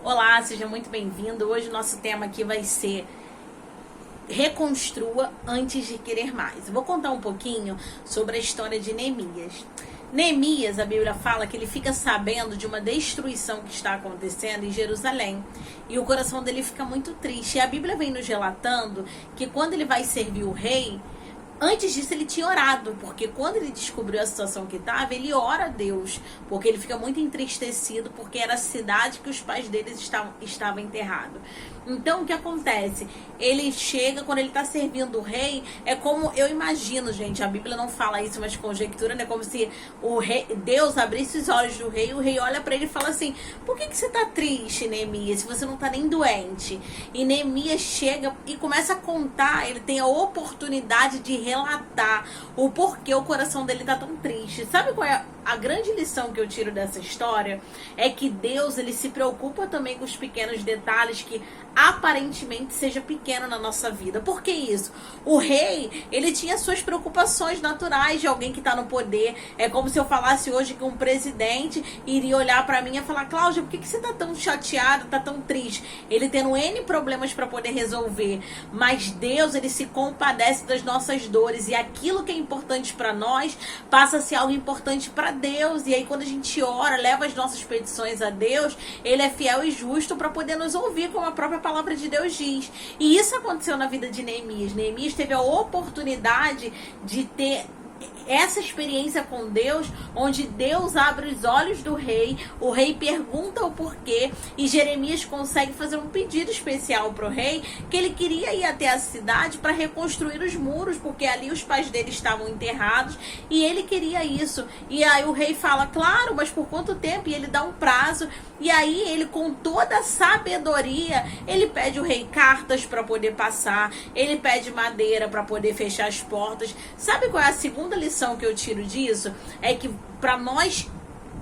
Olá, seja muito bem-vindo. Hoje o nosso tema aqui vai ser reconstrua antes de querer mais. Eu vou contar um pouquinho sobre a história de Neemias. Neemias, a Bíblia fala que ele fica sabendo de uma destruição que está acontecendo em Jerusalém. E o coração dele fica muito triste. E a Bíblia vem nos relatando que quando ele vai servir o rei, antes disso ele tinha orado, porque quando ele descobriu a situação que estava, ele ora a Deus, porque ele fica muito entristecido, porque era a cidade que os pais deles estavam enterrados. Então o que acontece? Ele chega, quando ele está servindo o rei, é como, eu imagino, gente, a Bíblia não fala isso, mas conjectura, né? Como se o rei, Deus abrisse os olhos do rei, o rei olha para ele e fala assim: por que você está triste, Neemias, se você não está nem doente? E Neemias chega e começa a contar, ele tem a oportunidade de relatar o porquê o coração dele tá tão triste. Sabe qual é a grande lição que eu tiro dessa história? É que Deus, ele se preocupa também com os pequenos detalhes que aparentemente seja pequeno na nossa vida. Por que isso? O rei, ele tinha suas preocupações naturais de alguém que tá no poder. É como se eu falasse hoje que um presidente iria olhar pra mim e falar: Cláudia, por que você tá tão chateado, tá tão triste? Ele tendo N problemas para poder resolver. Mas Deus, ele se compadece das nossas dores, e aquilo que é importante para nós passa a ser algo importante para Deus. E aí quando a gente ora, leva as nossas petições a Deus, ele é fiel e justo para poder nos ouvir, como a própria palavra de Deus diz. E isso aconteceu na vida de Neemias. Neemias teve a oportunidade de ter essa experiência com Deus, onde Deus abre os olhos do rei, o rei pergunta o porquê, e Jeremias consegue fazer um pedido especial para o rei, que ele queria ir até a cidade para reconstruir os muros, porque ali os pais dele estavam enterrados, e ele queria isso. E aí o rei fala: claro, mas por quanto tempo? E ele dá um prazo, e aí ele, com toda a sabedoria, ele pede o rei cartas para poder passar, ele pede madeira para poder fechar as portas. Sabe qual é a segunda lição que eu tiro disso? É que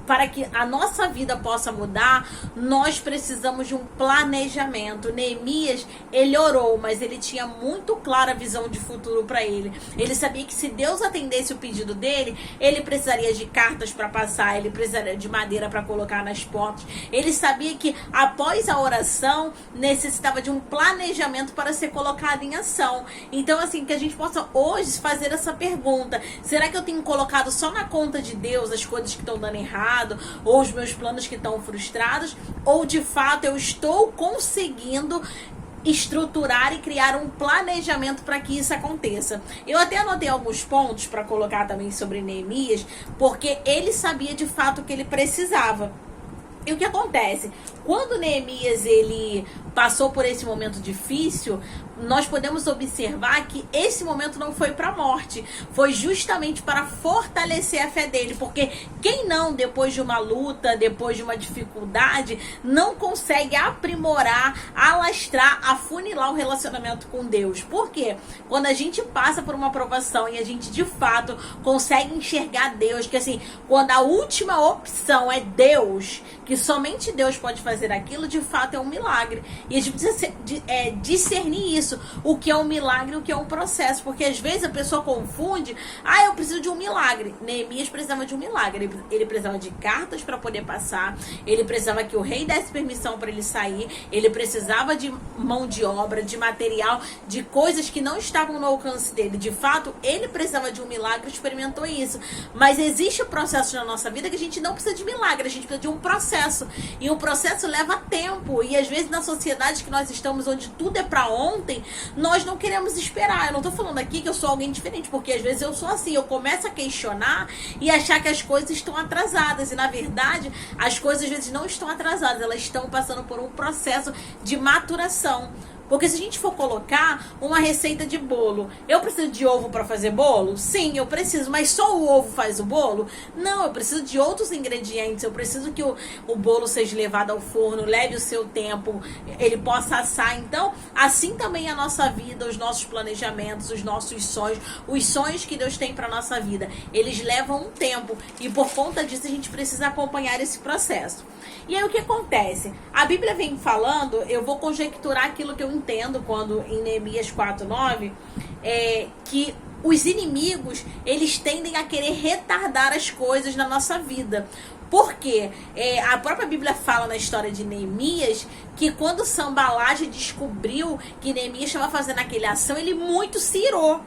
para que a nossa vida possa mudar, nós precisamos de um planejamento. Neemias, ele orou, mas ele tinha muito clara a visão de futuro para ele. Ele sabia que se Deus atendesse o pedido dele, ele precisaria de cartas para passar, ele precisaria de madeira para colocar nas portas. Ele sabia que após a oração, necessitava de um planejamento para ser colocado em ação. Então, assim, que a gente possa hoje fazer essa pergunta: será que eu tenho colocado só na conta de Deus as coisas que estão dando errado, ou os meus planos que estão frustrados, ou de fato eu estou conseguindo estruturar e criar um planejamento para que isso aconteça? Eu até anotei alguns pontos para colocar também sobre Neemias, porque ele sabia de fato o que ele precisava. E o que acontece? Quando Neemias ele passou por esse momento difícil, nós podemos observar que esse momento não foi para a morte, foi justamente para fortalecer a fé dele, porque quem não, depois de uma luta, depois de uma dificuldade, não consegue aprimorar, alastrar, afunilar o relacionamento com Deus? Por quê? Quando a gente passa por uma provação e a gente de fato consegue enxergar Deus, que assim, quando a última opção é Deus, que somente Deus pode fazer aquilo, de fato é um milagre. E a gente precisa discernir isso, o que é um milagre e o que é um processo, porque às vezes a pessoa confunde: eu preciso de um milagre. Neemias precisava de um milagre, ele precisava de cartas para poder passar, ele precisava que o rei desse permissão para ele sair, ele precisava de mão de obra, de material, de coisas que não estavam no alcance dele. De fato, ele precisava de um milagre, experimentou isso. Mas existe processo na nossa vida que a gente não precisa de milagre, a gente precisa de um processo, e o processo leva tempo. E às vezes na sociedade que nós estamos, onde tudo é para ontem, nós não queremos esperar. Eu não tô falando aqui que eu sou alguém diferente, porque às vezes eu sou assim, eu começo a questionar e achar que as coisas estão atrasadas, e na verdade as coisas às vezes não estão atrasadas, elas estão passando por um processo de maturação. Porque se a gente for colocar uma receita de bolo, eu preciso de ovo para fazer bolo? Sim, eu preciso, mas só o ovo faz o bolo? Não, eu preciso de outros ingredientes, eu preciso que o bolo seja levado ao forno, leve o seu tempo, ele possa assar. Então, assim também a nossa vida, os nossos planejamentos, os nossos sonhos, os sonhos que Deus tem para nossa vida, eles levam um tempo, e por conta disso a gente precisa acompanhar esse processo. E aí o que acontece? A Bíblia vem falando, eu vou conjecturar aquilo que eu entendo quando em Neemias 4:9, que os inimigos, eles tendem a querer retardar as coisas na nossa vida. Porque a própria Bíblia fala na história de Neemias que quando Sanbalate descobriu que Neemias estava fazendo aquela ação, ele muito se irou.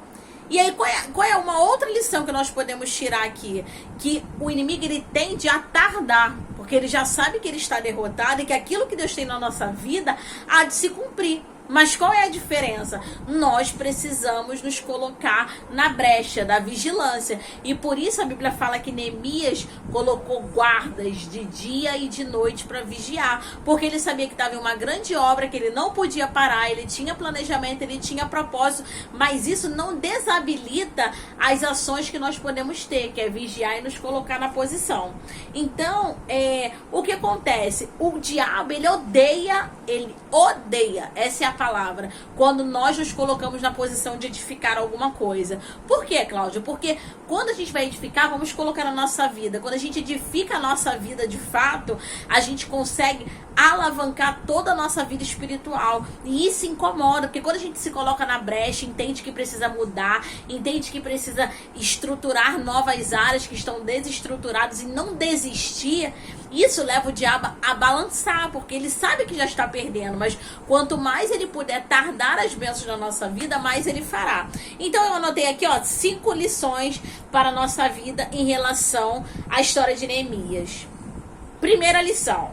E aí, qual é uma outra lição que nós podemos tirar aqui? Que o inimigo, ele tende a tardar, porque ele já sabe que ele está derrotado e que aquilo que Deus tem na nossa vida há de se cumprir. Mas qual é a diferença? Nós precisamos nos colocar na brecha da vigilância. E por isso a Bíblia fala que Neemias colocou guardas de dia e de noite para vigiar. Porque ele sabia que estava em uma grande obra, que ele não podia parar, ele tinha planejamento, ele tinha propósito. Mas isso não desabilita as ações que nós podemos ter, que é vigiar e nos colocar na posição. Então, o que acontece? O diabo, ele odeia, essa é a palavra, quando nós nos colocamos na posição de edificar alguma coisa. Por quê, Cláudia? Porque quando a gente vai edificar, vamos colocar na nossa vida. Quando a gente edifica a nossa vida de fato, a gente consegue alavancar toda a nossa vida espiritual. E isso incomoda, porque quando a gente se coloca na brecha, entende que precisa mudar, entende que precisa estruturar novas áreas que estão desestruturadas e não desistir, isso leva o diabo a balançar, porque ele sabe que já está perdendo, mas quanto mais ele puder tardar as bênçãos na nossa vida, mais ele fará. Então eu anotei aqui, 5 lições para a nossa vida em relação à história de Neemias. Primeira lição: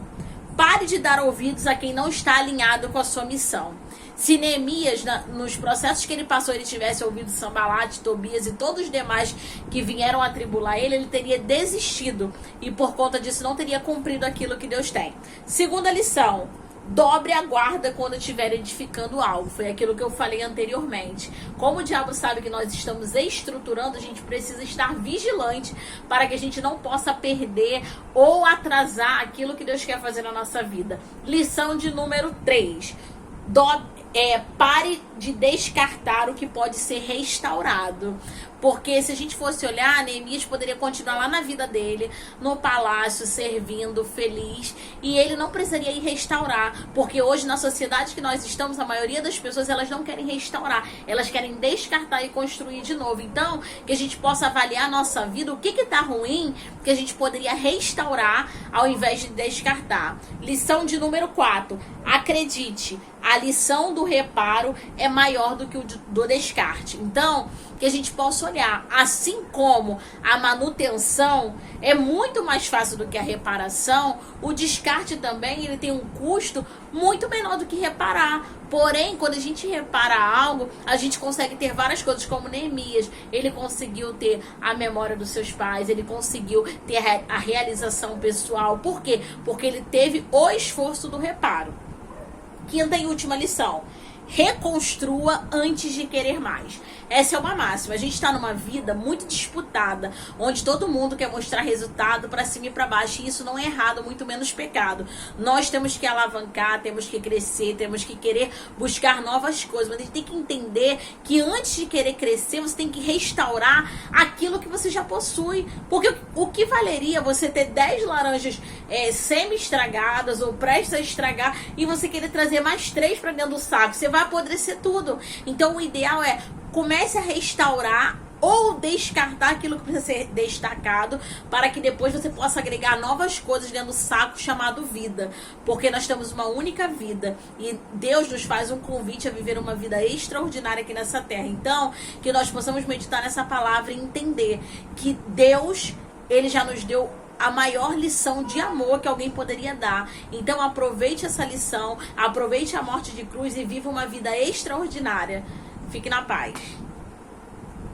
pare de dar ouvidos a quem não está alinhado com a sua missão. Se Neemias, nos processos que ele passou, ele tivesse ouvido Sanbalate, Tobias e todos os demais que vieram atribular ele teria desistido e por conta disso não teria cumprido aquilo que Deus tem. Segunda lição: dobre a guarda quando estiver edificando algo. Foi aquilo que eu falei anteriormente. Como o diabo sabe que nós estamos estruturando, a gente precisa estar vigilante para que a gente não possa perder ou atrasar aquilo que Deus quer fazer na nossa vida. Lição de número 3. Pare de descartar o que pode ser restaurado. Porque se a gente fosse olhar, Neemias poderia continuar lá na vida dele, no palácio, servindo, feliz, e ele não precisaria ir restaurar. Porque hoje, na sociedade que nós estamos, a maioria das pessoas, elas não querem restaurar, elas querem descartar e construir de novo. Então, que a gente possa avaliar a nossa vida, o que está ruim, que a gente poderia restaurar ao invés de descartar. Lição de número 4. Acredite, a lição do reparo é maior do que o do descarte. Então, que a gente possa olhar, assim como a manutenção é muito mais fácil do que a reparação, o descarte também ele tem um custo muito menor do que reparar. Porém, quando a gente repara algo, a gente consegue ter várias coisas, como Neemias. Ele conseguiu ter a memória dos seus pais, ele conseguiu ter a realização pessoal. Por quê? Porque ele teve o esforço do reparo. Quinta e última lição: reconstrua antes de querer mais. Essa é uma máxima. A gente está numa vida muito disputada, onde todo mundo quer mostrar resultado para cima e para baixo, e isso não é errado, muito menos pecado. Nós temos que alavancar, temos que crescer, temos que querer buscar novas coisas, mas a gente tem que entender que antes de querer crescer, você tem que restaurar aquilo que você já possui. Porque o que valeria você ter 10 laranjas semi-estragadas ou prestes a estragar e você querer trazer mais 3 para dentro do saco? Você vai apodrecer tudo. Então o ideal é comece a restaurar ou descartar aquilo que precisa ser destacado, para que depois você possa agregar novas coisas dentro do saco chamado vida. Porque nós temos uma única vida e Deus nos faz um convite a viver uma vida extraordinária aqui nessa terra. Então, que nós possamos meditar nessa palavra e entender que Deus, ele já nos deu a maior lição de amor que alguém poderia dar. Então aproveite essa lição, aproveite a morte de cruz e viva uma vida extraordinária. Fique na paz.